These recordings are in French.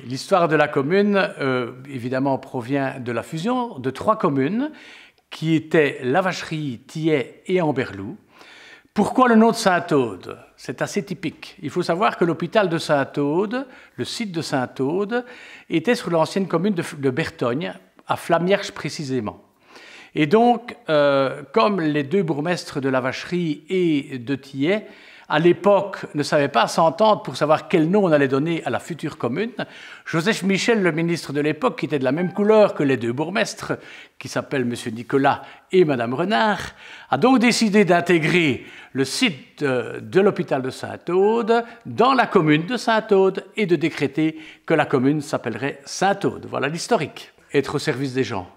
L'histoire de la commune, évidemment, provient de la fusion de 3 communes qui étaient La Vacherie, Thiais et Amberlou. Pourquoi le nom de Saint-Aude? C'est assez typique. Il faut savoir que l'hôpital de Saint-Aude, le site de Saint-Aude, était sur l'ancienne commune de Bertogne, à Flamierge précisément. Et donc, comme les 2 bourgmestres de La Vacherie et de Thiais, à l'époque, ne savaient pas s'entendre pour savoir quel nom on allait donner à la future commune, Joseph Michel, le ministre de l'époque, qui était de la même couleur que les 2 bourgmestres, qui s'appellent M. Nicolas et Mme Renard, a donc décidé d'intégrer le site de l'hôpital de Saint-Aude dans la commune de Saint-Aude et de décréter que la commune s'appellerait Saint-Aude. Voilà l'historique. Être au service des gens.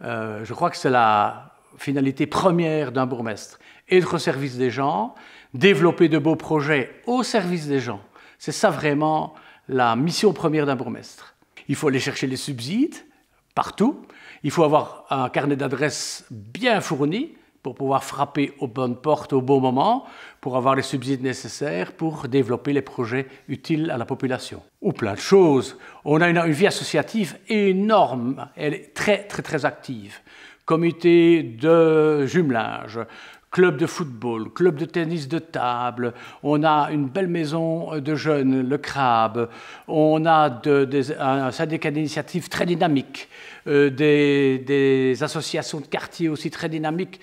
Je crois que c'est la finalité première d'un bourgmestre. Être au service des gens, développer de beaux projets au service des gens. C'est ça vraiment la mission première d'un bourgmestre. Il faut aller chercher les subsides partout. Il faut avoir un carnet d'adresses bien fourni pour pouvoir frapper aux bonnes portes au bon moment, pour avoir les subsides nécessaires pour développer les projets utiles à la population. Ou plein de choses. On a une vie associative énorme. Elle est très active. Comité de jumelage, club de football, club de tennis de table, on a une belle maison de jeunes, le Crabe, on a un syndicat d'initiative très dynamique, des associations de quartier aussi très dynamiques.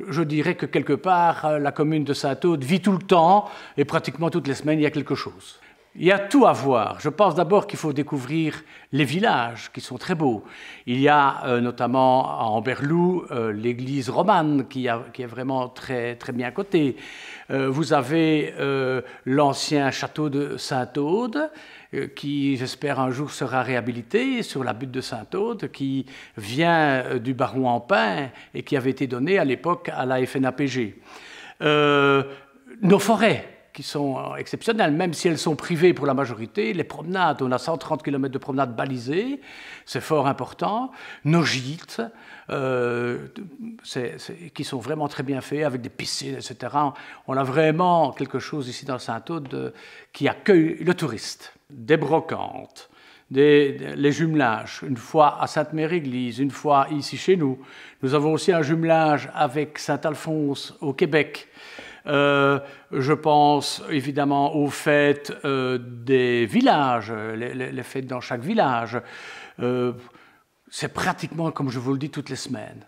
Je dirais que quelque part, la commune de Saint-Aude vit tout le temps et pratiquement toutes les semaines, il y a quelque chose. Il y a tout à voir. Je pense d'abord qu'il faut découvrir les villages qui sont très beaux. Il y a notamment à Amberlou l'église romane qui est vraiment très bien cotée. Vous avez l'ancien château de Saint-Aude qui, j'espère, un jour sera réhabilité sur la butte de Saint-Aude, qui vient du baron Ampin et qui avait été donné à l'époque à la FNAPG. Nos forêts, qui sont exceptionnelles, même si elles sont privées pour la majorité. Les promenades, on a 130 km de promenades balisées, c'est fort important. Nos gîtes, qui sont vraiment très bien faits, avec des piscines, etc. On a vraiment quelque chose ici dans Saint-Aude qui accueille le touriste. Des brocantes, les jumelages, une fois à Sainte-Mère-Église, une fois ici chez nous. Nous avons aussi un jumelage avec Saint-Alphonse au Québec. Je pense évidemment aux fêtes des villages, les fêtes dans chaque village. C'est pratiquement, comme je vous le dis, toutes les semaines.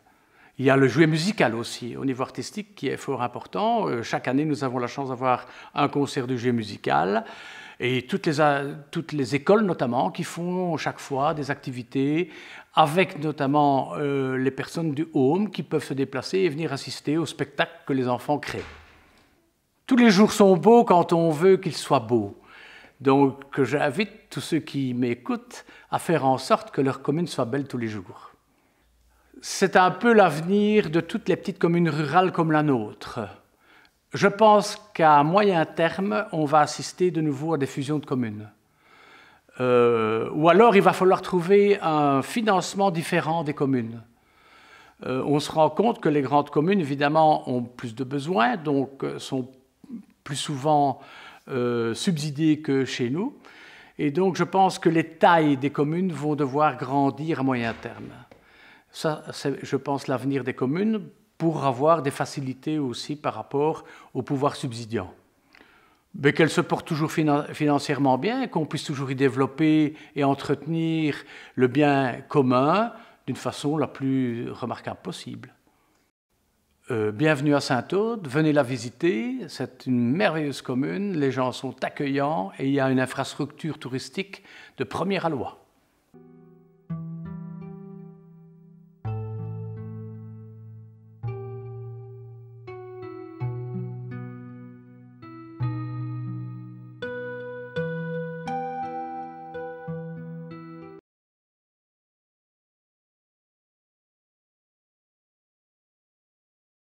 Il y a le jouet musical aussi, au niveau artistique, qui est fort important. Chaque année, nous avons la chance d'avoir un concert de jouet musical. Et toutes les écoles, notamment, qui font chaque fois des activités, avec notamment les personnes du home qui peuvent se déplacer et venir assister au spectacle que les enfants créent. Tous les jours sont beaux quand on veut qu'ils soient beaux. Donc, j'invite tous ceux qui m'écoutent à faire en sorte que leur commune soit belle tous les jours. C'est un peu l'avenir de toutes les petites communes rurales comme la nôtre. Je pense qu'à moyen terme, on va assister de nouveau à des fusions de communes. Ou alors, il va falloir trouver un financement différent des communes. On se rend compte que les grandes communes, évidemment, ont plus de besoins, donc sont plus souvent subsidiées que chez nous. Et donc, je pense que les tailles des communes vont devoir grandir à moyen terme. Ça, c'est, je pense, l'avenir des communes pour avoir des facilités aussi par rapport au pouvoir subsidiant. Mais qu'elles se portent toujours financièrement bien, qu'on puisse toujours y développer et entretenir le bien commun d'une façon la plus remarquable possible. Bienvenue à Saint-Aude, venez la visiter, c'est une merveilleuse commune, les gens sont accueillants et il y a une infrastructure touristique de première alloi.